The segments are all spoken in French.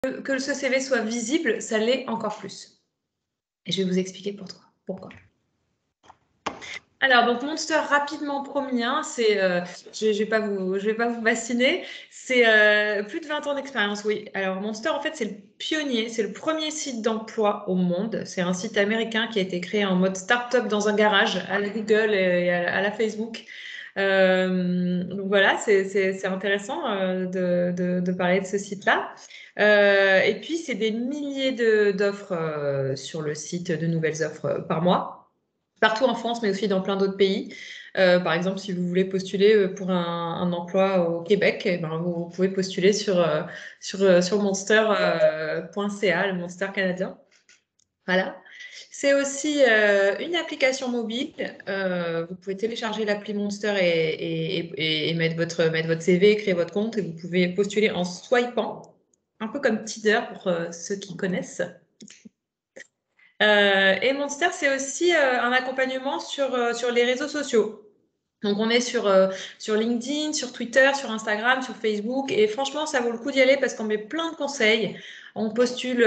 que ce CV soit visible, ça l'est encore plus. Et je vais vous expliquer pourquoi. Alors, donc Monster, rapidement promis, hein, je ne vais pas vous fasciner, c'est plus de 20 ans d'expérience, oui. Alors, Monster, en fait, c'est le pionnier, c'est le premier site d'emploi au monde. C'est un site américain qui a été créé en mode start-up dans un garage, à la Google et à la Facebook. Donc voilà, c'est intéressant de parler de ce site-là. Et puis, c'est des milliers d'offres sur le site, de nouvelles offres par mois partout en France, mais aussi dans plein d'autres pays. Par exemple, si vous voulez postuler pour un emploi au Québec, eh ben, vous pouvez postuler sur monster.ca, le Monster canadien. Voilà. C'est aussi une application mobile. Vous pouvez télécharger l'appli Monster et mettre votre CV, créer votre compte, et vous pouvez postuler en swipant, un peu comme Tinder pour ceux qui connaissent. Et Monster, c'est aussi un accompagnement sur les réseaux sociaux. Donc, on est sur LinkedIn, sur Twitter, sur Instagram, sur Facebook. Et franchement, ça vaut le coup d'y aller parce qu'on met plein de conseils. On postule,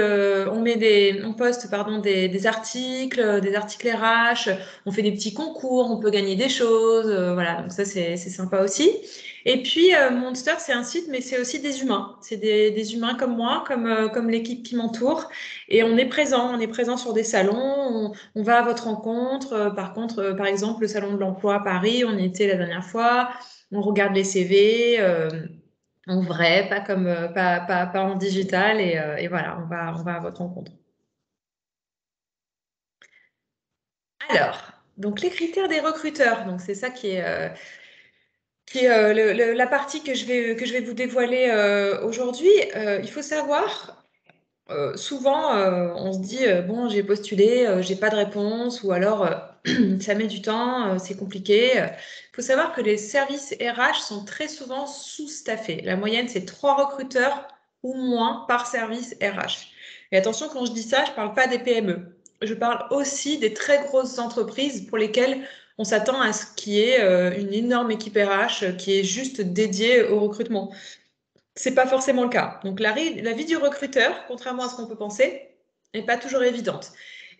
on poste, pardon, des articles RH. On fait des petits concours, on peut gagner des choses. Voilà, donc ça, c'est sympa aussi. Et puis, Monster, c'est un site, mais c'est aussi des humains. C'est des humains comme moi, comme l'équipe qui m'entoure. Et on est présent sur des salons, on va à votre rencontre. Par exemple, le salon de l'emploi à Paris, on y était la dernière fois. On regarde les CV en vrai, pas comme pas en digital, et voilà, on va à votre rencontre. Alors, donc les critères des recruteurs, donc c'est ça qui est la partie que je vais vous dévoiler aujourd'hui. Il faut savoir. Souvent, on se dit bon, j'ai postulé, j'ai pas de réponse, ou alors ça met du temps, c'est compliqué. Il faut savoir que les services RH sont très souvent sous-staffés. La moyenne, c'est 3 recruteurs ou moins par service RH. Et attention, quand je dis ça, je parle pas des PME. Je parle aussi des très grosses entreprises pour lesquelles on s'attend à ce qu'il y ait une énorme équipe RH qui est juste dédiée au recrutement. C'est pas forcément le cas. Donc la vie du recruteur, contrairement à ce qu'on peut penser, n'est pas toujours évidente.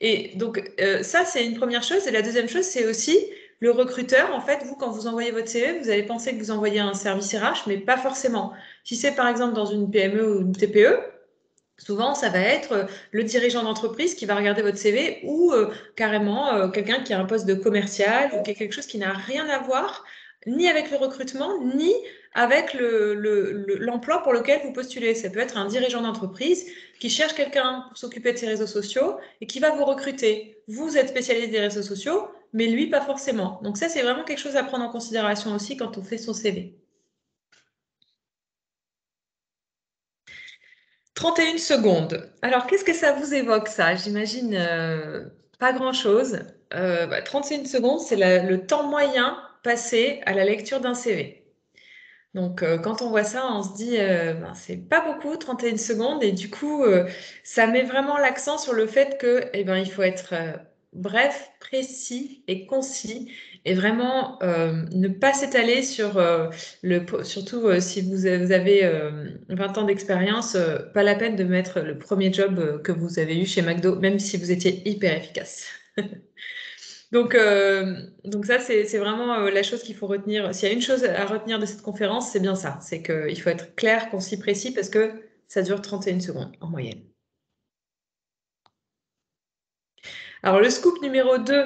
Et donc ça, c'est une première chose. Et la deuxième chose, c'est aussi le recruteur. En fait, vous, quand vous envoyez votre CV, vous allez penser que vous envoyez un service RH, mais pas forcément. Si c'est par exemple dans une PME ou une TPE, souvent, ça va être le dirigeant d'entreprise qui va regarder votre CV, ou carrément quelqu'un qui a un poste de commercial, ou qui a quelque chose qui n'a rien à voir ni avec le recrutement, ni avec l'emploi pour lequel vous postulez. Ça peut être un dirigeant d'entreprise qui cherche quelqu'un pour s'occuper de ses réseaux sociaux et qui va vous recruter. Vous êtes spécialiste des réseaux sociaux, mais lui, pas forcément. Donc ça, c'est vraiment quelque chose à prendre en considération aussi quand on fait son CV. 31 secondes. Alors, qu'est-ce que ça vous évoque, ça? J'imagine pas grand-chose. 31 secondes, c'est le temps moyen passé à la lecture d'un CV. Donc, quand on voit ça, on se dit, c'est pas beaucoup, 31 secondes. Et du coup, ça met vraiment l'accent sur le fait que, eh ben, il faut être bref, précis et concis. Et vraiment, ne pas s'étaler surtout si vous avez 20 ans d'expérience, pas la peine de mettre le premier job que vous avez eu chez McDo, même si vous étiez hyper efficace. Donc ça, c'est vraiment la chose qu'il faut retenir. S'il y a une chose à retenir de cette conférence, c'est bien ça. C'est qu'il faut être clair, concis, précis, parce que ça dure 31 secondes en moyenne. Alors, le scoop numéro 2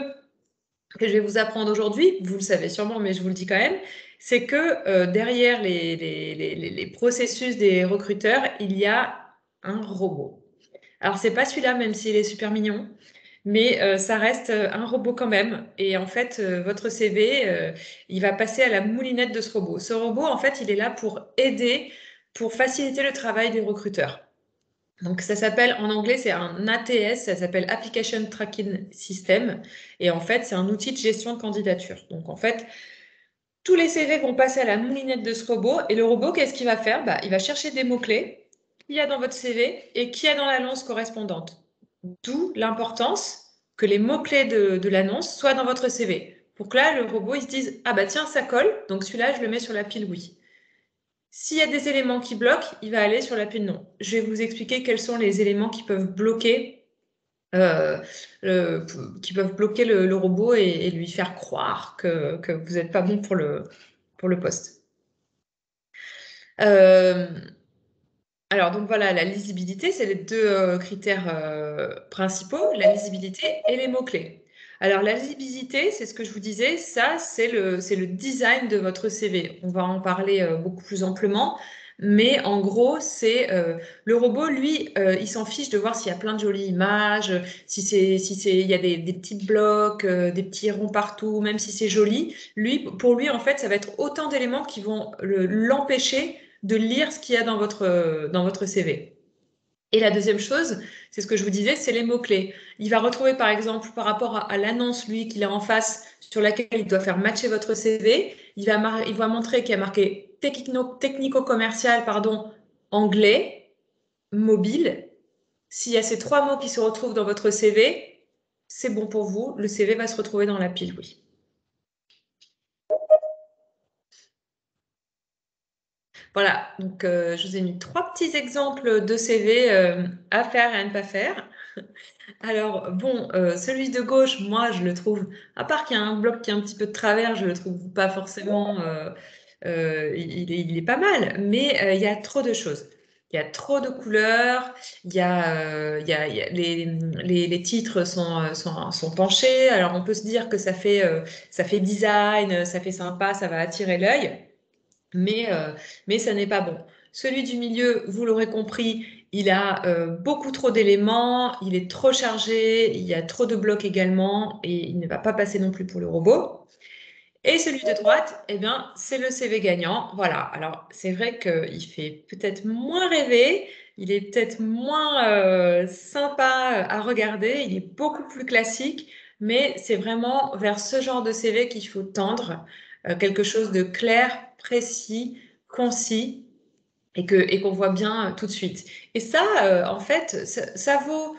que je vais vous apprendre aujourd'hui, vous le savez sûrement, mais je vous le dis quand même, c'est que derrière les processus des recruteurs, il y a un robot. Alors, c'est pas celui-là, même s'il est super mignon, mais ça reste un robot quand même. Et en fait, votre CV, il va passer à la moulinette de ce robot. Ce robot, en fait, il est là pour aider, pour faciliter le travail des recruteurs. Donc, ça s'appelle, en anglais, c'est un ATS, ça s'appelle Application Tracking System. Et en fait, c'est un outil de gestion de candidature. Donc, en fait, tous les CV vont passer à la moulinette de ce robot. Et le robot, qu'est-ce qu'il va faire? Il va chercher des mots-clés qu'il y a dans votre CV et qu'il y a dans l'annonce correspondante. D'où l'importance que les mots-clés de l'annonce soient dans votre CV. Pour que là, le robot, il se dise, ah bah tiens, ça colle, donc celui-là, je le mets sur la pile oui. S'il y a des éléments qui bloquent, il va aller sur l'appui de non. Je vais vous expliquer quels sont les éléments qui peuvent bloquer, le robot et lui faire croire que vous n'êtes pas bon pour le poste. Alors, donc voilà, la lisibilité, c'est les deux critères principaux, la lisibilité et les mots-clés. Alors, la lisibilité, c'est ce que je vous disais, ça, c'est le design de votre CV. On va en parler beaucoup plus amplement, mais en gros, c'est le robot, lui, il s'en fiche de voir s'il y a plein de jolies images, il y a des petits blocs, des petits ronds partout, même si c'est joli. Pour lui, en fait, ça va être autant d'éléments qui vont l'empêcher de lire ce qu'il y a dans votre CV. Et la deuxième chose, c'est ce que je vous disais, c'est les mots-clés. Il va retrouver, par exemple, par rapport à l'annonce, lui, qu'il a en face, sur laquelle il doit faire matcher votre CV, il va montrer qu'il y a marqué technico-commercial, pardon, anglais, mobile. S'il y a ces 3 mots qui se retrouvent dans votre CV, c'est bon pour vous, le CV va se retrouver dans la pile, oui. Voilà, donc je vous ai mis 3 petits exemples de CV à faire et à ne pas faire. Alors, bon, celui de gauche, moi, je le trouve, à part qu'il y a un bloc qui est un petit peu de travers, je le trouve pas forcément, il est pas mal, mais il y a trop de choses. Il y a trop de couleurs, les titres sont penchés, alors on peut se dire que ça fait design, ça fait sympa, ça va attirer l'œil, mais ça n'est pas bon. Celui du milieu, vous l'aurez compris, il a beaucoup trop d'éléments, il est trop chargé, il y a trop de blocs également, et il ne va pas passer non plus pour le robot. Et celui de droite, eh bien, c'est le CV gagnant. Voilà. Alors, c'est vrai qu'il fait peut-être moins rêver, il est peut-être moins sympa à regarder, il est beaucoup plus classique, mais c'est vraiment vers ce genre de CV qu'il faut tendre, quelque chose de clair, précis, concis, et qu'on voit bien tout de suite. Et ça, en fait, ça vaut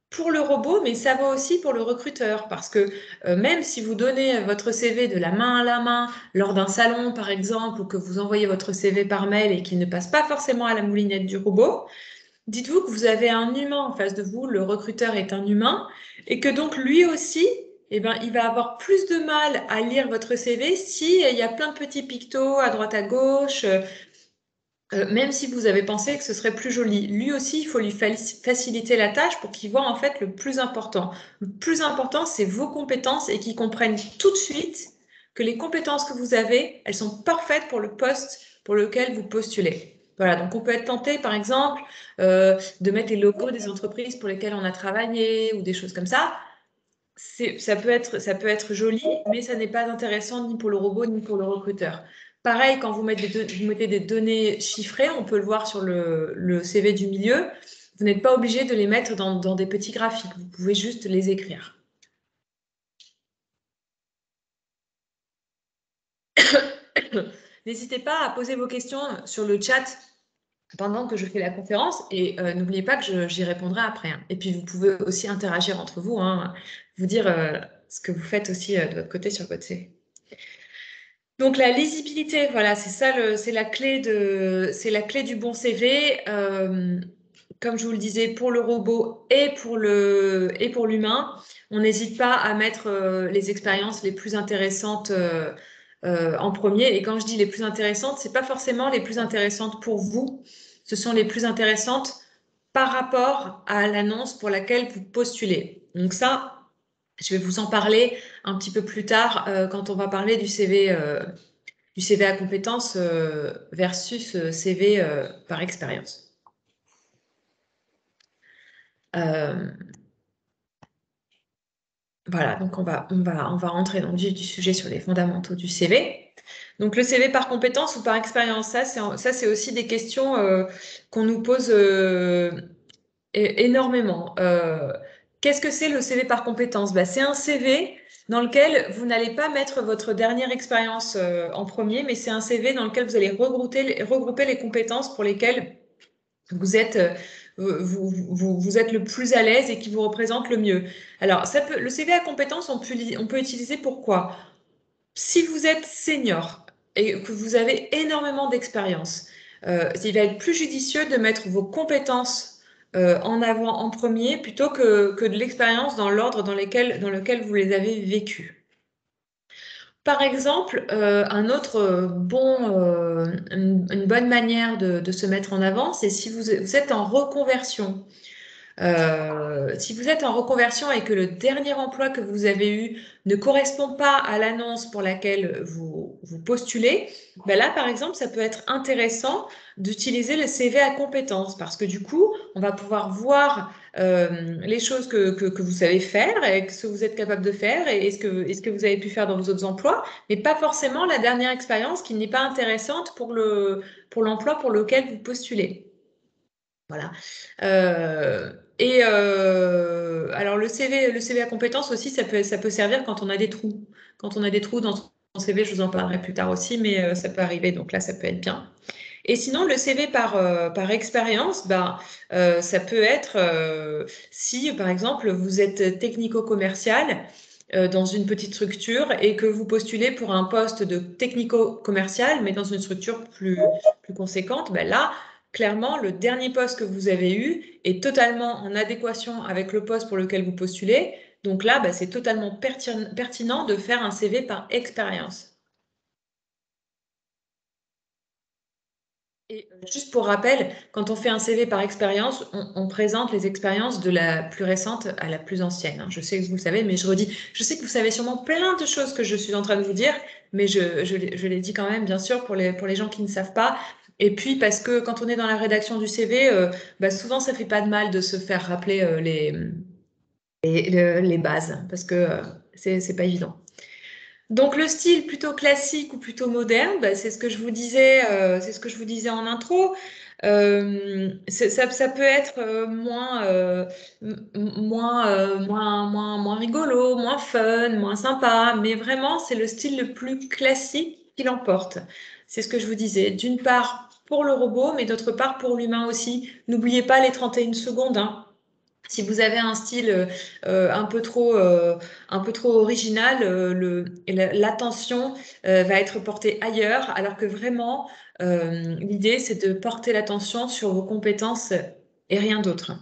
pour le robot, mais ça vaut aussi pour le recruteur, parce que même si vous donnez votre CV de la main à la main lors d'un salon, par exemple, ou que vous envoyez votre CV par mail et qu'il ne passe pas forcément à la moulinette du robot, dites-vous que vous avez un humain en face de vous, le recruteur est un humain, et que donc lui aussi, eh ben, il va avoir plus de mal à lire votre CV si il y a plein de petits pictos à droite à gauche, même si vous avez pensé que ce serait plus joli. Lui aussi, il faut lui faciliter la tâche pour qu'il voit en fait le plus important. Le plus important, c'est vos compétences et qu'il comprenne tout de suite que les compétences que vous avez, elles sont parfaites pour le poste pour lequel vous postulez. Voilà, donc on peut être tenté, par exemple, de mettre les logos des entreprises pour lesquelles on a travaillé ou des choses comme ça. Ça peut être joli, mais ça n'est pas intéressant ni pour le robot ni pour le recruteur. Pareil, quand vous mettez des données chiffrées, on peut le voir sur le CV du milieu, vous n'êtes pas obligé de les mettre dans des petits graphiques, vous pouvez juste les écrire. N'hésitez pas à poser vos questions sur le chat pendant que je fais la conférence et n'oubliez pas que j'y répondrai après, hein. Et puis vous pouvez aussi interagir entre vous, hein, vous dire ce que vous faites aussi de votre côté sur votre CV. Donc la lisibilité, voilà, c'est ça, c'est la clé du bon CV. Comme je vous le disais, pour le robot et pour l'humain, on n'hésite pas à mettre les expériences les plus intéressantes en premier. Et quand je dis les plus intéressantes, c'est pas forcément les plus intéressantes pour vous, ce sont les plus intéressantes par rapport à l'annonce pour laquelle vous postulez. Donc ça, je vais vous en parler un petit peu plus tard quand on va parler du CV à compétences versus CV par expérience. Euh, voilà, donc on va rentrer dans le vif du sujet sur les fondamentaux du CV. Donc le CV par compétence ou par expérience, ça c'est aussi des questions qu'on nous pose énormément. Qu'est-ce que c'est le CV par compétence? C'est un CV dans lequel vous n'allez pas mettre votre dernière expérience en premier, mais c'est un CV dans lequel vous allez regrouper les compétences pour lesquelles vous êtes, vous êtes le plus à l'aise et qui vous représente le mieux. Alors, le CV à compétences, on peut utiliser pourquoi? Si vous êtes senior, et que vous avez énormément d'expérience. Il va être plus judicieux de mettre vos compétences en avant en premier plutôt que de l'expérience dans l'ordre dans lequel vous les avez vécues. Par exemple, une bonne manière de se mettre en avant, c'est si vous êtes en reconversion. Si vous êtes en reconversion et que le dernier emploi que vous avez eu ne correspond pas à l'annonce pour laquelle vous postulez, ben là, par exemple, ça peut être intéressant d'utiliser le CV à compétences parce que du coup, on va pouvoir voir les choses que vous savez faire et ce que vous êtes capable de faire et ce que vous avez pu faire dans vos autres emplois, mais pas forcément la dernière expérience qui n'est pas intéressante pour l'emploi pour lequel vous postulez. Voilà. Alors le CV à compétences aussi, ça peut servir quand on a des trous. Quand on a des trous dans son CV, je vous en parlerai plus tard aussi, mais ça peut arriver, donc là, ça peut être bien. Et sinon, le CV par expérience, ça peut être si, par exemple, vous êtes technico-commercial dans une petite structure et que vous postulez pour un poste de technico-commercial, mais dans une structure plus conséquente, ben là, clairement, le dernier poste que vous avez eu est totalement en adéquation avec le poste pour lequel vous postulez. Donc là, c'est totalement pertinent de faire un CV par expérience. Et juste pour rappel, quand on fait un CV par expérience, on présente les expériences de la plus récente à la plus ancienne, hein. Je sais que vous le savez, mais je redis, je sais que vous savez sûrement plein de choses que je suis en train de vous dire, mais je les dis quand même, bien sûr, pour les gens qui ne savent pas. Et puis parce que quand on est dans la rédaction du CV, souvent ça fait pas de mal de se faire rappeler les bases, parce que c'est pas évident. Donc le style plutôt classique ou plutôt moderne, c'est ce que je vous disais, c'est ce que je vous disais en intro. Ça peut être moins rigolo, moins fun, moins sympa, mais vraiment c'est le style le plus classique qui l'emporte. C'est ce que je vous disais. D'une part pour le robot, mais d'autre part pour l'humain aussi. N'oubliez pas les 31 secondes, hein. Si vous avez un style un peu trop original, l'attention va être portée ailleurs, alors que vraiment, l'idée, c'est de porter l'attention sur vos compétences et rien d'autre.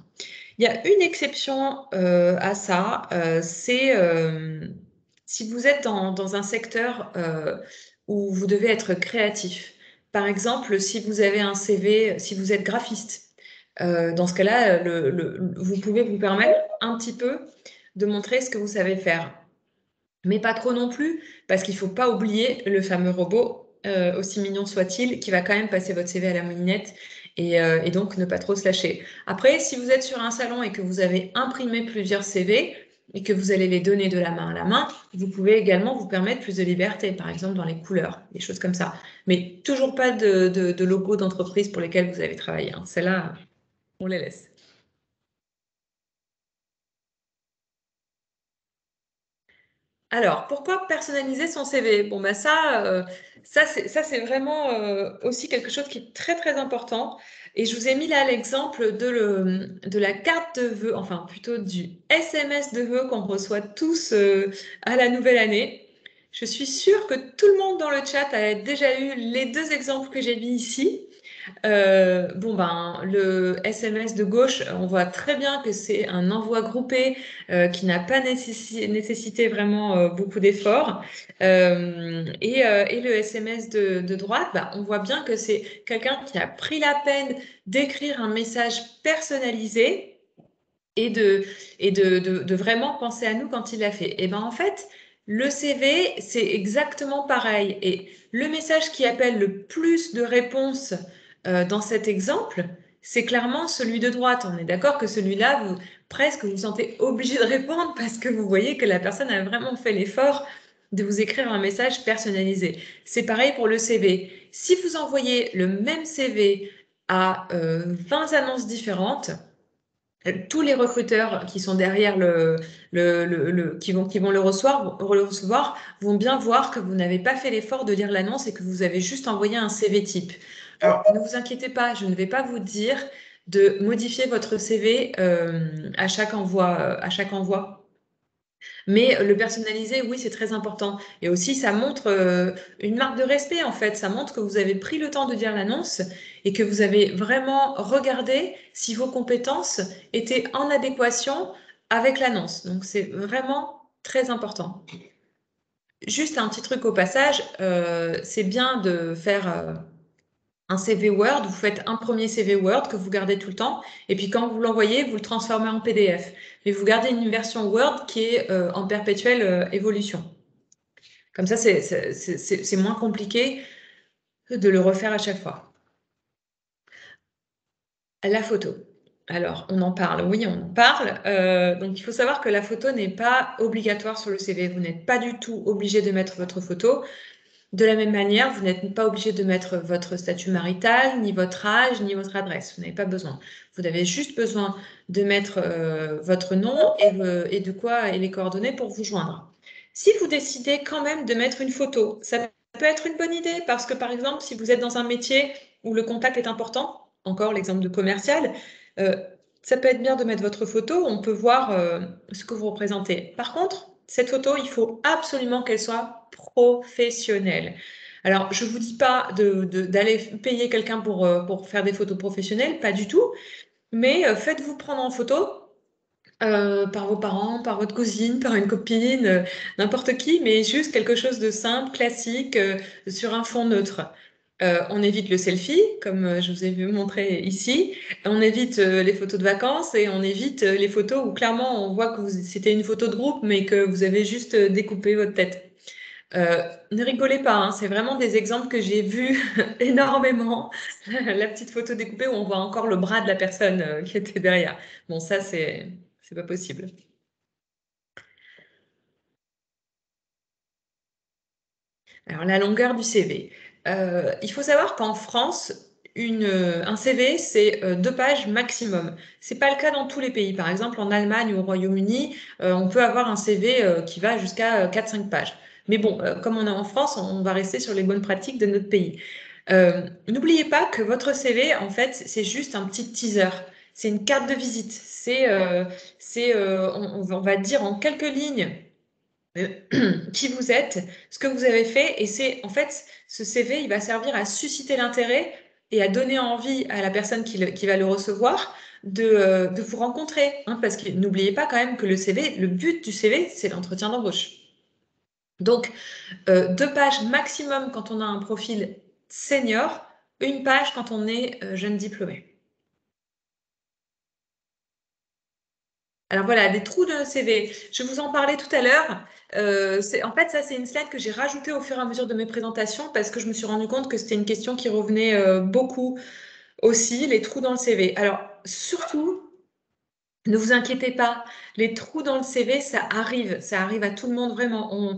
Il y a une exception à ça, c'est si vous êtes dans un secteur où vous devez être créatif. Par exemple, si vous avez un CV, si vous êtes graphiste, dans ce cas-là, vous pouvez vous permettre un petit peu de montrer ce que vous savez faire. Mais pas trop non plus, parce qu'il ne faut pas oublier le fameux robot, aussi mignon soit-il, qui va quand même passer votre CV à la moulinette et donc ne pas trop se lâcher. Après, si vous êtes sur un salon et que vous avez imprimé plusieurs CV et que vous allez les donner de la main à la main, vous pouvez également vous permettre plus de liberté, par exemple dans les couleurs, des choses comme ça. Mais toujours pas de logo d'entreprise pour lesquels vous avez travaillé, hein. Celles-là, on les laisse. Alors, pourquoi personnaliser son CV? Bon, ça c'est vraiment aussi quelque chose qui est très très important. Et je vous ai mis là l'exemple de la carte de vœux, enfin plutôt du SMS de vœux qu'on reçoit tous à la nouvelle année. Je suis sûre que tout le monde dans le chat a déjà eu les deux exemples que j'ai mis ici. Le SMS de gauche, on voit très bien que c'est un envoi groupé qui n'a pas nécessité vraiment beaucoup d'efforts. Et le SMS de droite, on voit bien que c'est quelqu'un qui a pris la peine d'écrire un message personnalisé et de vraiment penser à nous quand il l'a fait. Et ben en fait, le CV, c'est exactement pareil. Et le message qui appelle le plus de réponses dans cet exemple, c'est clairement celui de droite. On est d'accord que celui-là, presque vous sentez obligé de répondre parce que vous voyez que la personne a vraiment fait l'effort de vous écrire un message personnalisé. C'est pareil pour le CV. Si vous envoyez le même CV à 20 annonces différentes, tous les recruteurs qui sont derrière qui vont le recevoir vont bien voir que vous n'avez pas fait l'effort de lire l'annonce et que vous avez juste envoyé un CV type. Alors, ne vous inquiétez pas, je ne vais pas vous dire de modifier votre CV à chaque envoi. Mais le personnalisé, oui, c'est très important. Et aussi, ça montre une marque de respect, en fait. Ça montre que vous avez pris le temps de lire l'annonce et que vous avez vraiment regardé si vos compétences étaient en adéquation avec l'annonce. Donc, c'est vraiment très important. Juste un petit truc au passage, c'est bien de faire un CV Word, vous faites un premier CV Word que vous gardez tout le temps, et puis quand vous l'envoyez, vous le transformez en PDF. Mais vous gardez une version Word qui est en perpétuelle évolution. Comme ça, c'est moins compliqué de le refaire à chaque fois. La photo. Alors, on en parle, oui, on en parle. Donc, il faut savoir que la photo n'est pas obligatoire sur le CV. Vous n'êtes pas du tout obligé de mettre votre photo. De la même manière, vous n'êtes pas obligé de mettre votre statut marital, ni votre âge, ni votre adresse. Vous n'avez pas besoin. Vous avez juste besoin de mettre votre nom et de quoi et les coordonnées pour vous joindre. Si vous décidez quand même de mettre une photo, ça peut être une bonne idée parce que par exemple, si vous êtes dans un métier où le contact est important, encore l'exemple de commercial, euh, ça peut être bien de mettre votre photo, on peut voir ce que vous représentez. Par contre, cette photo, il faut absolument qu'elle soit professionnelle. Alors, je ne vous dis pas d'aller payer quelqu'un pour faire des photos professionnelles, pas du tout, mais faites-vous prendre en photo par vos parents, par votre cousine, par une copine, n'importe qui, mais juste quelque chose de simple, classique, sur un fond neutre. On évite le selfie, comme je vous ai vu montrer ici. On évite les photos de vacances et on évite les photos où clairement on voit que c'était une photo de groupe, mais que vous avez juste découpé votre tête. Ne rigolez pas, hein, c'est vraiment des exemples que j'ai vus énormément. La petite photo découpée où on voit encore le bras de la personne qui était derrière. Bon, ça, c'est pas possible. Alors, la longueur du CV. Il faut savoir qu'en France, un CV, c'est 2 pages maximum. C'est pas le cas dans tous les pays. Par exemple, en Allemagne ou au Royaume-Uni, on peut avoir un CV qui va jusqu'à 4-5 pages. Mais bon, comme on est en France, on va rester sur les bonnes pratiques de notre pays. N'oubliez pas que votre CV, en fait, c'est juste un petit teaser. C'est une carte de visite. On va dire en quelques lignes euh, qui vous êtes, ce que vous avez fait, et c'est en fait ce CV, il va servir à susciter l'intérêt et à donner envie à la personne qui va le recevoir de vous rencontrer, hein, parce que n'oubliez pas quand même que le CV, le but du CV, c'est l'entretien d'embauche. Donc, 2 pages maximum quand on a un profil senior, 1 page quand on est jeune diplômé. Alors voilà, des trous de CV. Je vous en parlais tout à l'heure. En fait, ça, c'est une slide que j'ai rajoutée au fur et à mesure de mes présentations parce que je me suis rendu compte que c'était une question qui revenait beaucoup aussi, les trous dans le CV. Alors, surtout, ne vous inquiétez pas, les trous dans le CV, ça arrive à tout le monde vraiment. On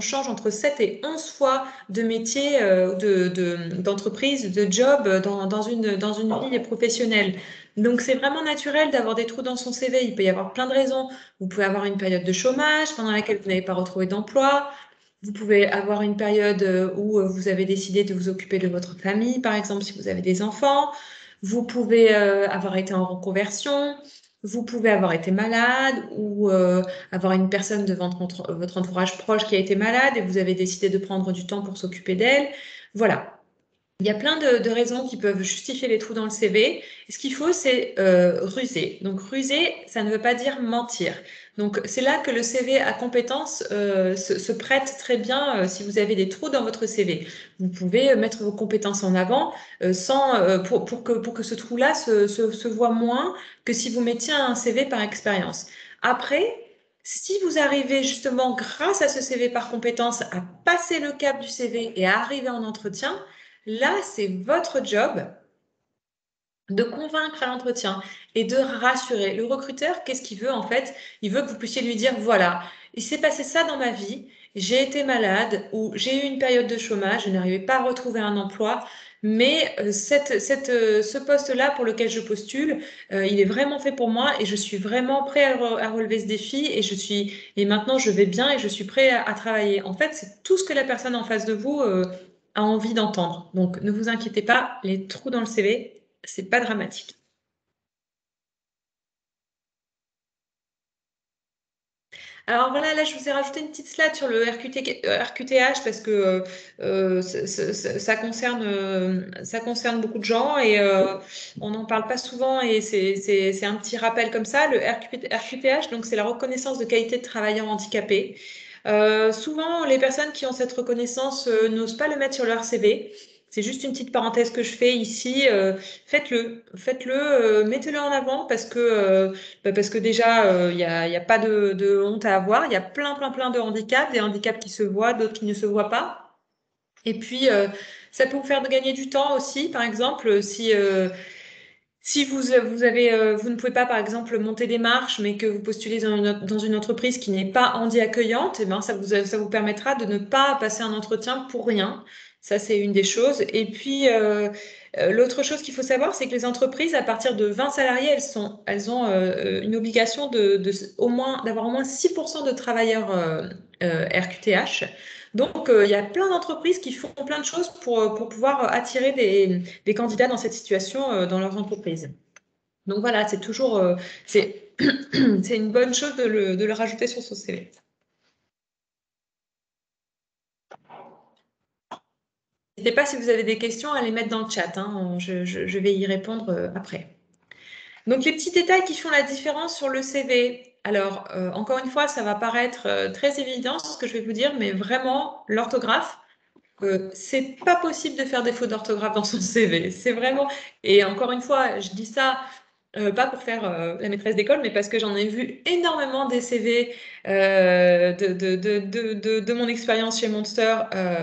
change entre 7 et 11 fois de métier, d'entreprise, de job dans une vie professionnelle. Donc c'est vraiment naturel d'avoir des trous dans son CV. Il peut y avoir plein de raisons. Vous pouvez avoir une période de chômage pendant laquelle vous n'avez pas retrouvé d'emploi. Vous pouvez avoir une période où vous avez décidé de vous occuper de votre famille, par exemple, si vous avez des enfants. Vous pouvez avoir été en reconversion, vous pouvez avoir été malade ou avoir une personne de votre entourage proche qui a été malade et vous avez décidé de prendre du temps pour s'occuper d'elle. Voilà. Il y a plein de raisons qui peuvent justifier les trous dans le CV. Ce qu'il faut, c'est ruser. Donc, ruser, ça ne veut pas dire mentir. Donc, c'est là que le CV à compétences se prête très bien si vous avez des trous dans votre CV. Vous pouvez mettre vos compétences en avant pour que ce trou-là se voit moins que si vous mettiez un CV par expérience. Après, si vous arrivez justement, grâce à ce CV par compétences, à passer le cap du CV et à arriver en entretien, là, c'est votre job de convaincre à l'entretien et de rassurer. Le recruteur, qu'est-ce qu'il veut en fait? Il veut que vous puissiez lui dire, voilà, il s'est passé ça dans ma vie, j'ai été malade ou j'ai eu une période de chômage, je n'arrivais pas à retrouver un emploi, mais ce poste-là pour lequel je postule, il est vraiment fait pour moi et je suis vraiment prêt à relever ce défi et maintenant je vais bien et je suis prêt à travailler. En fait, c'est tout ce que la personne en face de vous a envie d'entendre. Donc, ne vous inquiétez pas, les trous dans le CV, c'est pas dramatique. Alors voilà, là, je vous ai rajouté une petite slide sur le RQTH parce que ça concerne beaucoup de gens et on n'en parle pas souvent et c'est un petit rappel comme ça. Le RQTH, donc c'est la reconnaissance de qualité de travailleur handicapé. Souvent, les personnes qui ont cette reconnaissance n'osent pas le mettre sur leur CV. C'est juste une petite parenthèse que je fais ici. Faites-le, mettez-le en avant parce que déjà, il y a pas de honte à avoir. Il y a plein de handicaps, des handicaps qui se voient, d'autres qui ne se voient pas. Et puis, ça peut vous faire gagner du temps aussi. Par exemple, si vous ne pouvez pas, par exemple, monter des marches, mais que vous postulez dans une entreprise qui n'est pas handi-accueillante, eh ben, ça vous permettra de ne pas passer un entretien pour rien. Ça, c'est une des choses. Et puis, l'autre chose qu'il faut savoir, c'est que les entreprises, à partir de 20 salariés, elles ont une obligation d'avoir au moins 6% de travailleurs RQTH. Donc, il y a plein d'entreprises qui font plein de choses pour pouvoir attirer des candidats dans cette situation dans leurs entreprises. Donc voilà, c'est toujours c'est c'est une bonne chose de le rajouter sur son CV. N'hésitez pas si vous avez des questions à les mettre dans le chat, hein, je vais y répondre après. Donc les petits détails qui font la différence sur le CV. Alors, encore une fois, ça va paraître très évident ce que je vais vous dire, mais vraiment, l'orthographe, c'est pas possible de faire des fautes d'orthographe dans son CV. C'est vraiment. Et encore une fois, je dis ça pas pour faire la maîtresse d'école, mais parce que j'en ai vu énormément des CV de mon expérience chez Monster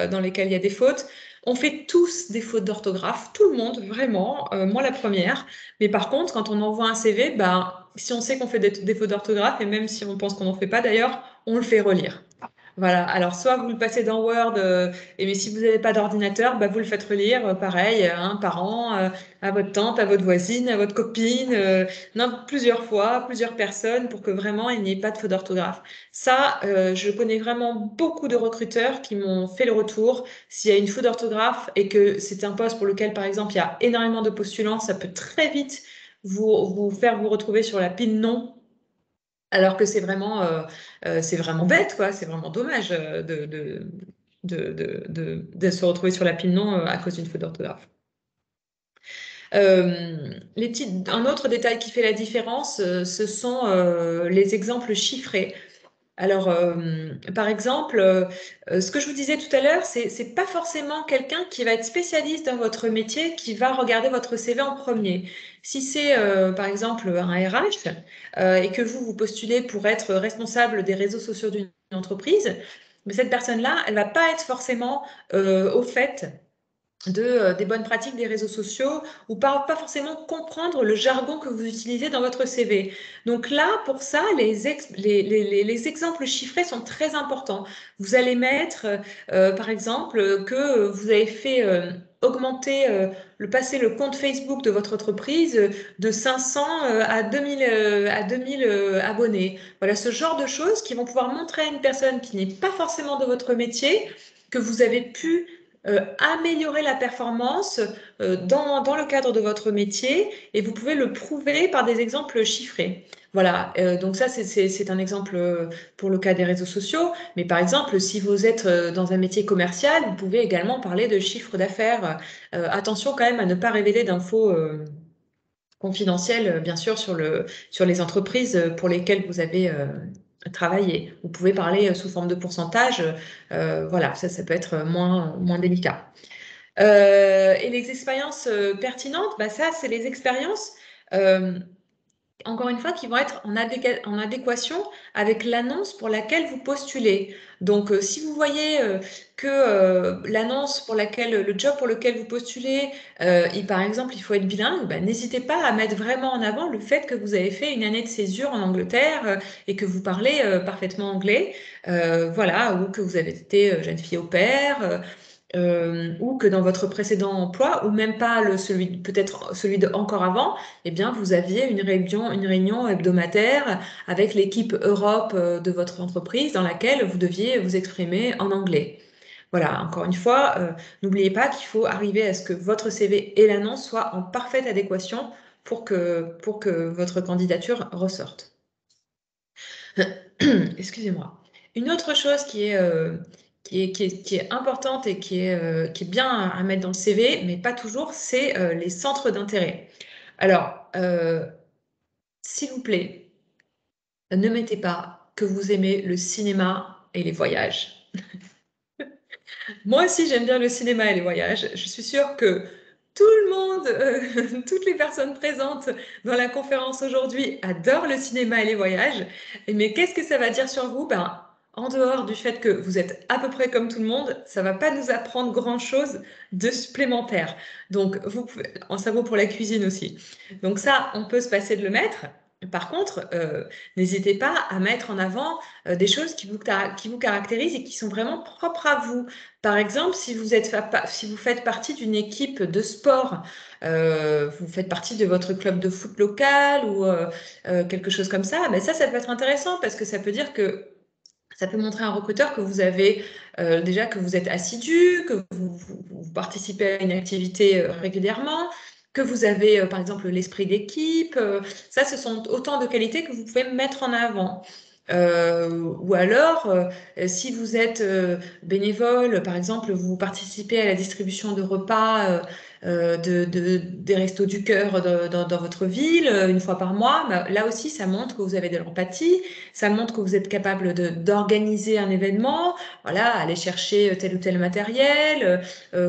dans lesquels il y a des fautes. On fait tous des fautes d'orthographe, tout le monde, vraiment, moi la première. Mais par contre, quand on envoie un CV, ben, si on sait qu'on fait des fautes d'orthographe, et même si on pense qu'on n'en fait pas d'ailleurs, on le fait relire. Voilà, alors soit vous le passez dans Word, mais si vous n'avez pas d'ordinateur, bah, vous le faites relire, pareil, un par an, à votre tante, à votre voisine, à votre copine, non, plusieurs fois, plusieurs personnes, pour que vraiment il n'y ait pas de faute d'orthographe. Ça, je connais vraiment beaucoup de recruteurs qui m'ont fait le retour. S'il y a une faute d'orthographe et que c'est un poste pour lequel, par exemple, il y a énormément de postulants, ça peut très vite vous faire vous retrouver sur la pile non alors que c'est vraiment bête, quoi. C'est vraiment dommage de se retrouver sur la pile non à cause d'une faute d'orthographe. Un autre détail qui fait la différence, ce sont les exemples chiffrés. Alors, par exemple, ce que je vous disais tout à l'heure, c'est pas forcément quelqu'un qui va être spécialiste dans votre métier qui va regarder votre CV en premier. Si c'est, par exemple, un RH et que vous postulez pour être responsable des réseaux sociaux d'une entreprise, mais cette personne-là, elle va pas être forcément au fait des bonnes pratiques des réseaux sociaux ou pas forcément comprendre le jargon que vous utilisez dans votre CV. Donc là, pour ça, les exemples chiffrés sont très importants. Vous allez mettre, par exemple, que vous avez fait augmenter, passer le compte Facebook de votre entreprise de 500 à 2000 abonnés. Voilà ce genre de choses qui vont pouvoir montrer à une personne qui n'est pas forcément de votre métier que vous avez pu améliorer la performance dans le cadre de votre métier et vous pouvez le prouver par des exemples chiffrés. Voilà, donc ça c'est un exemple pour le cas des réseaux sociaux, mais par exemple si vous êtes dans un métier commercial, vous pouvez également parler de chiffre d'affaires. Attention quand même à ne pas révéler d'infos confidentielles, bien sûr, sur les entreprises pour lesquelles vous avez travaillé. Vous pouvez parler sous forme de pourcentage, voilà, ça peut être moins délicat. Et les expériences pertinentes, bah ça, c'est les expériences, encore une fois, qui vont être en adéquation avec l'annonce pour laquelle vous postulez. Donc, si vous voyez que l'annonce le job pour lequel vous postulez, par exemple, il faut être bilingue, bah, n'hésitez pas à mettre vraiment en avant le fait que vous avez fait une année de césure en Angleterre et que vous parlez parfaitement anglais, voilà, ou que vous avez été jeune fille au pair. Ou que dans votre précédent emploi, ou même pas peut-être celui de encore avant, eh bien, vous aviez une réunion hebdomadaire avec l'équipe Europe de votre entreprise dans laquelle vous deviez vous exprimer en anglais. Voilà, encore une fois, n'oubliez pas qu'il faut arriver à ce que votre CV et l'annonce soient en parfaite adéquation pour que votre candidature ressorte. excusez-moi. Une autre chose qui est importante et qui est bien à mettre dans le CV, mais pas toujours, c'est les centres d'intérêt. Alors, s'il vous plaît, ne mettez pas que vous aimez le cinéma et les voyages. Moi aussi, j'aime bien le cinéma et les voyages. Je suis sûre que tout le monde, toutes les personnes présentes dans la conférence aujourd'hui adorent le cinéma et les voyages. Mais qu'est-ce que ça va dire sur vous? Ben, en dehors du fait que vous êtes à peu près comme tout le monde, ça va pas nous apprendre grand-chose de supplémentaire. Donc, ça vaut pour la cuisine aussi. Donc ça, on peut se passer de le mettre. Par contre, n'hésitez pas à mettre en avant des choses qui vous caractérisent et qui sont vraiment propres à vous. Par exemple, si vous faites partie d'une équipe de sport, vous faites partie de votre club de foot local ou quelque chose comme ça, ben ça peut être intéressant parce que ça peut dire que ça peut montrer à un recruteur que vous avez déjà que vous êtes assidu, que vous participez à une activité régulièrement, que vous avez par exemple l'esprit d'équipe. Ça, ce sont autant de qualités que vous pouvez mettre en avant. Ou alors, si vous êtes bénévole, par exemple, vous participez à la distribution de repas des Restos du Cœur dans votre ville une fois par mois, bah, là aussi, ça montre que vous avez de l'empathie, ça montre que vous êtes capable d'organiser un événement, voilà, aller chercher tel ou tel matériel,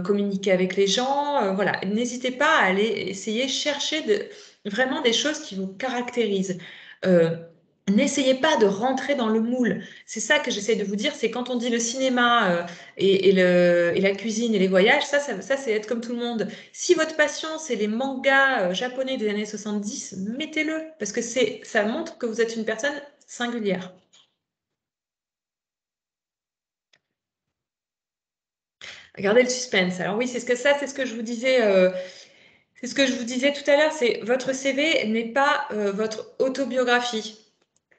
communiquer avec les gens, voilà. N'hésitez pas à aller essayer chercher vraiment des choses qui vous caractérisent. N'essayez pas de rentrer dans le moule. C'est ça que j'essaie de vous dire, c'est quand on dit le cinéma et la cuisine et les voyages, ça c'est être comme tout le monde. Si votre passion, c'est les mangas japonais des années 70, mettez-le, parce que ça montre que vous êtes une personne singulière. Regardez le suspense. Alors oui, c'est ce que je vous disais. C'est ce que je vous disais tout à l'heure, c'est votre CV n'est pas votre autobiographie.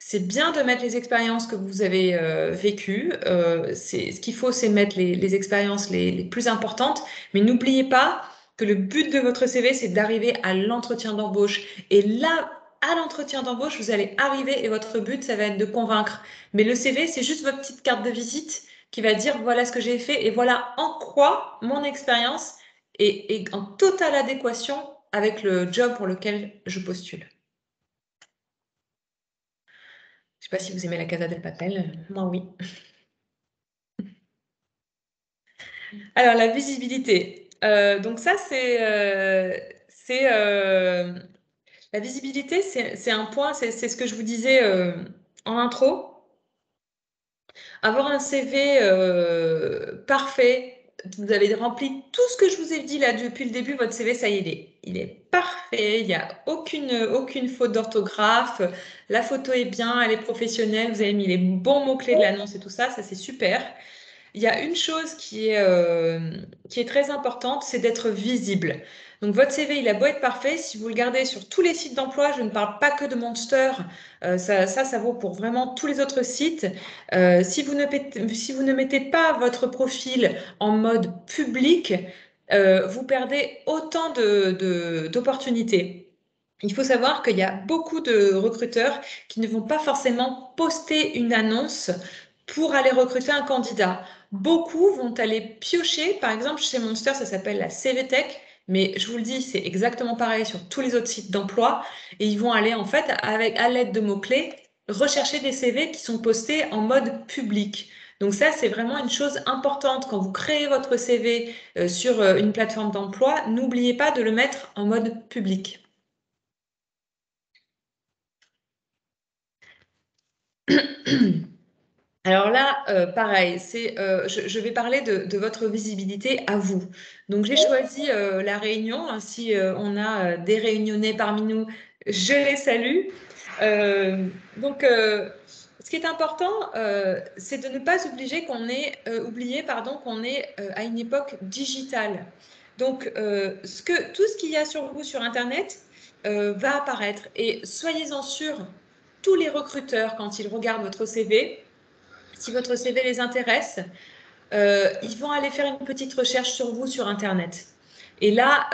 C'est bien de mettre les expériences que vous avez vécues. Ce qu'il faut, c'est mettre les expériences les plus importantes. Mais n'oubliez pas que le but de votre CV, c'est d'arriver à l'entretien d'embauche. Et là, à l'entretien d'embauche, vous allez arriver et votre but, ça va être de convaincre. Mais le CV, c'est juste votre petite carte de visite qui va dire voilà ce que j'ai fait et voilà en quoi mon expérience est en totale adéquation avec le job pour lequel je postule. Je ne sais pas si vous aimez la Casa del Papel, moi oui. Alors la visibilité. Donc ça la visibilité, c'est un point, c'est ce que je vous disais en intro. Avoir un CV parfait, vous avez rempli tout ce que je vous ai dit là depuis le début, votre CV, ça y est, il est parfait, il n'y a aucune faute d'orthographe, la photo est bien, elle est professionnelle, vous avez mis les bons mots-clés de l'annonce et tout ça, ça c'est super. Il y a une chose qui est très importante, c'est d'être visible. Donc votre CV, il a beau être parfait, si vous le gardez sur tous les sites d'emploi, je ne parle pas que de Monster, ça vaut pour vraiment tous les autres sites. Si vous ne mettez pas votre profil en mode public, vous perdez autant d'opportunités. Il faut savoir qu'il y a beaucoup de recruteurs qui ne vont pas forcément poster une annonce pour aller recruter un candidat. Beaucoup vont aller piocher, par exemple chez Monster, ça s'appelle la CV Tech, mais je vous le dis, c'est exactement pareil sur tous les autres sites d'emploi, et ils vont aller en fait, à l'aide de mots-clés, rechercher des CV qui sont postés en mode public. Donc ça, c'est vraiment une chose importante quand vous créez votre CV sur une plateforme d'emploi, n'oubliez pas de le mettre en mode public. Alors là, pareil, je vais parler de votre visibilité à vous. Donc j'ai choisi la Réunion. Hein, si on a des Réunionnais parmi nous, je les salue. Ce qui est important, c'est de ne pas oublier pardon, qu'on est à une époque digitale. Donc tout ce qu'il y a sur vous sur Internet va apparaître. Et soyez-en sûrs, tous les recruteurs, quand ils regardent votre CV, si votre CV les intéresse, ils vont aller faire une petite recherche sur vous sur Internet. Et là,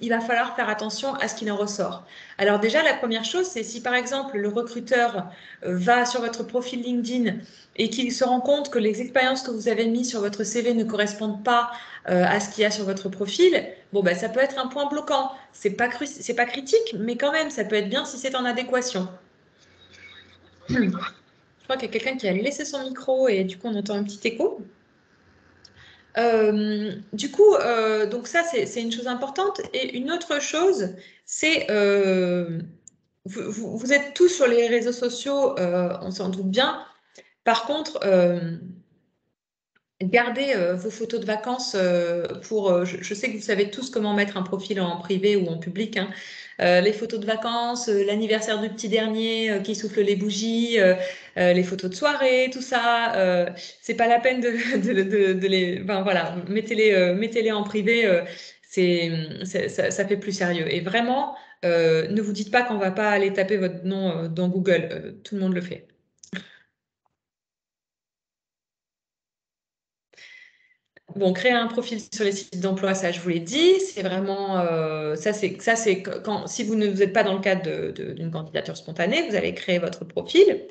il va falloir faire attention à ce qu'il en ressort. Alors déjà, la première chose, c'est si par exemple le recruteur va sur votre profil LinkedIn et qu'il se rend compte que les expériences que vous avez mises sur votre CV ne correspondent pas à ce qu'il y a sur votre profil, bon, bah, ça peut être un point bloquant. C'est pas critique, mais quand même, ça peut être bien si c'est en adéquation. Je crois qu'il y a quelqu'un qui a laissé son micro et du coup, on entend un petit écho. Du coup, donc ça, c'est une chose importante. Et une autre chose, c'est vous êtes tous sur les réseaux sociaux, on s'en doute bien. Par contre, gardez vos photos de vacances pour. Je sais que vous savez tous comment mettre un profil en privé ou en public, hein. Les photos de vacances, l'anniversaire du petit dernier qui souffle les bougies, les photos de soirée, tout ça. C'est pas la peine de les. Enfin voilà, mettez-les en privé. Ça fait plus sérieux. Et vraiment, ne vous dites pas qu'on va pas aller taper votre nom dans Google. Tout le monde le fait. Bon, créer un profil sur les sites d'emploi, ça je vous l'ai dit, c'est vraiment c'est quand si vous ne vous êtes pas dans le cadre d'une candidature spontanée, vous allez créer votre profil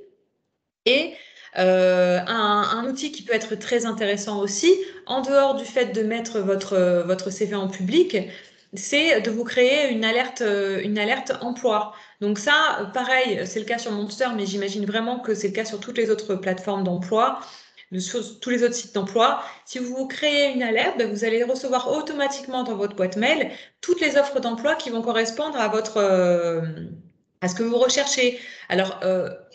et un outil qui peut être très intéressant aussi, en dehors du fait de mettre votre CV en public, c'est de vous créer une alerte emploi. Donc ça, pareil, c'est le cas sur Monster, mais j'imagine vraiment que c'est le cas sur toutes les autres plateformes d'emploi sur tous les autres sites d'emploi. Si vous créez une alerte, ben, vous allez recevoir automatiquement dans votre boîte mail toutes les offres d'emploi qui vont correspondre à à ce que vous recherchez. Alors,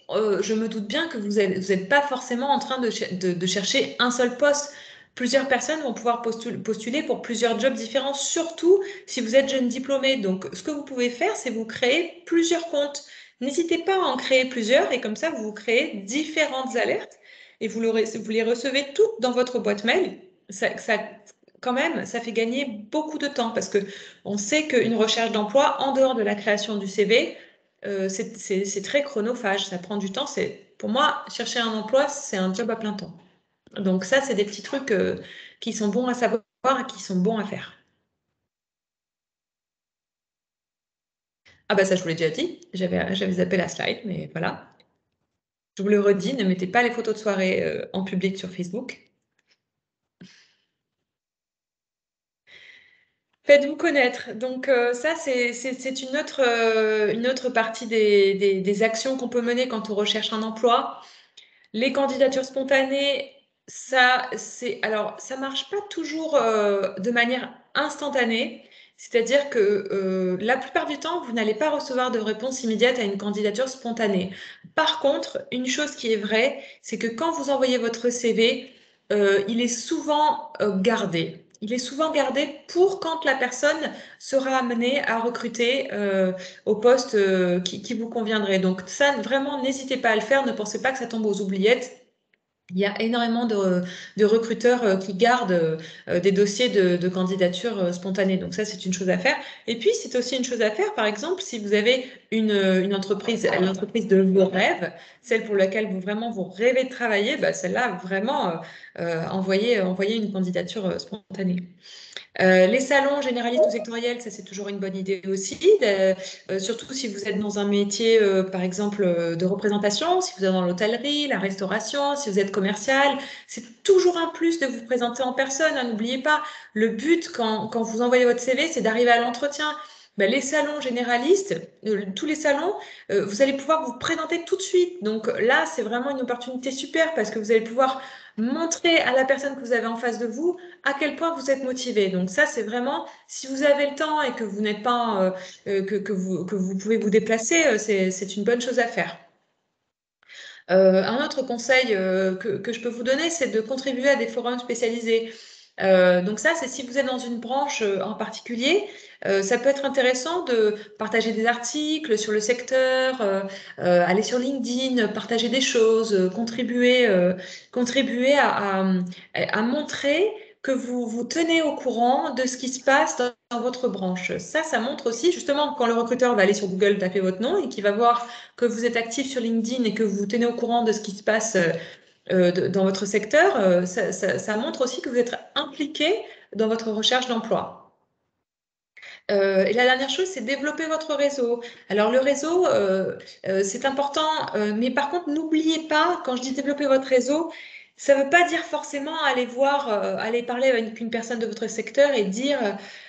je me doute bien que vous n'êtes pas forcément en train de chercher un seul poste. Plusieurs personnes vont pouvoir postuler pour plusieurs jobs différents, surtout si vous êtes jeune diplômé. Donc, ce que vous pouvez faire, c'est vous créer plusieurs comptes. N'hésitez pas à en créer plusieurs et comme ça, vous créez différentes alertes et vous les recevez toutes dans votre boîte mail. Quand même, ça fait gagner beaucoup de temps parce que on sait qu'une recherche d'emploi, en dehors de la création du CV, c'est très chronophage, ça prend du temps. Pour moi, chercher un emploi, c'est un job à plein temps. Donc ça, c'est des petits trucs qui sont bons à savoir et qui sont bons à faire. Ah bah ça, je vous l'ai déjà dit, j'avais zappé la slide, mais voilà. Je vous le redis, ne mettez pas les photos de soirée en public sur Facebook. Faites-vous connaître. Donc ça, c'est une autre partie des actions qu'on peut mener quand on recherche un emploi. Les candidatures spontanées, alors ça marche pas toujours de manière instantanée. C'est-à-dire que la plupart du temps, vous n'allez pas recevoir de réponse immédiate à une candidature spontanée. Par contre, une chose qui est vraie, c'est que quand vous envoyez votre CV, il est souvent gardé. Il est souvent gardé pour quand la personne sera amenée à recruter au poste qui vous conviendrait. Donc ça, vraiment, n'hésitez pas à le faire. Ne pensez pas que ça tombe aux oubliettes. Il y a énormément de recruteurs qui gardent des dossiers de candidature spontanée. Donc ça, c'est une chose à faire. Et puis, c'est aussi une chose à faire, par exemple, si vous avez l'entreprise de vos rêves, celle pour laquelle vous rêvez de travailler, bah, celle-là, vraiment, envoyez une candidature spontanée. Les salons généralistes ou sectoriels, ça c'est toujours une bonne idée aussi, surtout si vous êtes dans un métier, par exemple, de représentation, si vous êtes dans l'hôtellerie, la restauration, si vous êtes commercial, c'est toujours un plus de vous présenter en personne, hein. N'oubliez pas, le but quand vous envoyez votre CV, c'est d'arriver à l'entretien. Ben, les salons généralistes, tous les salons, vous allez pouvoir vous présenter tout de suite. Donc là, c'est vraiment une opportunité super parce que vous allez pouvoir montrer à la personne que vous avez en face de vous à quel point vous êtes motivé. Donc ça, c'est vraiment, si vous avez le temps et que vous n'êtes pas, que vous pouvez vous déplacer, c'est une bonne chose à faire. Un autre conseil que je peux vous donner, c'est de contribuer à des forums spécialisés. Donc ça, c'est si vous êtes dans une branche en particulier, ça peut être intéressant de partager des articles sur le secteur, aller sur LinkedIn, partager des choses, contribuer à montrer que vous vous tenez au courant de ce qui se passe dans votre branche. Ça montre aussi, justement, quand le recruteur va aller sur Google taper votre nom et qu'il va voir que vous êtes actif sur LinkedIn et que vous vous tenez au courant de ce qui se passe dans votre secteur, ça montre aussi que vous êtes impliqué dans votre recherche d'emploi. Et la dernière chose, c'est développer votre réseau. Alors le réseau, c'est important, mais par contre, n'oubliez pas, quand je dis développer votre réseau, ça ne veut pas dire forcément aller voir, aller parler avec une personne de votre secteur et dire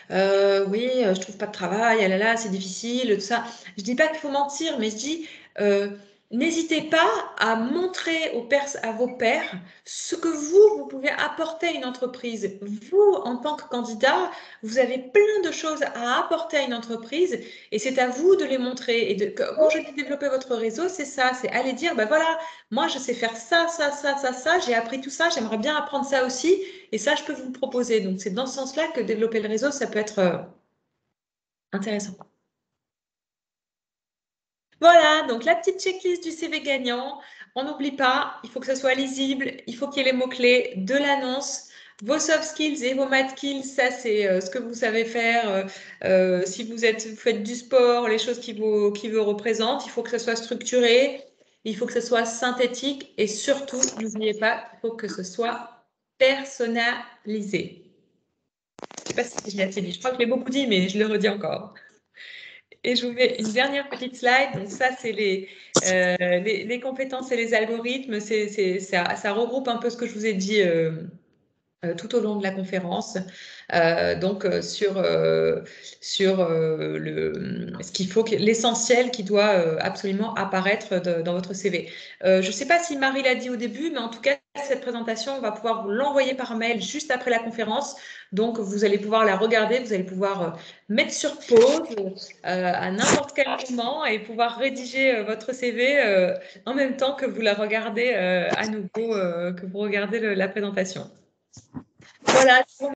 oui, je trouve pas de travail, ah là là, c'est difficile, tout ça. Je dis pas qu'il faut mentir, mais je dis n'hésitez pas à montrer à vos pairs ce que vous pouvez apporter à une entreprise. Vous, en tant que candidat, vous avez plein de choses à apporter à une entreprise et c'est à vous de les montrer. Et quand je dis développer votre réseau, c'est ça, c'est aller dire, ben voilà, moi je sais faire ça, ça, ça, ça, ça, j'ai appris tout ça, j'aimerais bien apprendre ça aussi et ça, je peux vous le proposer. Donc c'est dans ce sens-là que développer le réseau, ça peut être intéressant. Voilà, donc la petite checklist du CV gagnant. On n'oublie pas, il faut que ça soit lisible, il faut qu'il y ait les mots-clés de l'annonce. Vos soft skills et vos math skills, ça c'est ce que vous savez faire. Si vous faites du sport, les choses qui vous représentent, il faut que ça soit structuré, il faut que ça soit synthétique et surtout, n'oubliez pas, il faut que ce soit personnalisé. Je ne sais pas si je l'ai assez dit, je crois que je l'ai beaucoup dit, mais je le redis encore. Et je vous mets une dernière petite slide. Donc ça, c'est les compétences et les algorithmes. Ça regroupe un peu ce que je vous ai dit tout au long de la conférence. Donc sur ce qu'il faut, l'essentiel qui doit absolument apparaître dans votre CV. Je ne sais pas si Marie l'a dit au début, mais en tout cas, cette présentation, on va pouvoir vous l'envoyer par mail juste après la conférence. Donc, vous allez pouvoir la regarder, vous allez pouvoir mettre sur pause à n'importe quel moment et pouvoir rédiger votre CV en même temps que vous la regardez à nouveau, que vous regardez la présentation. Voilà.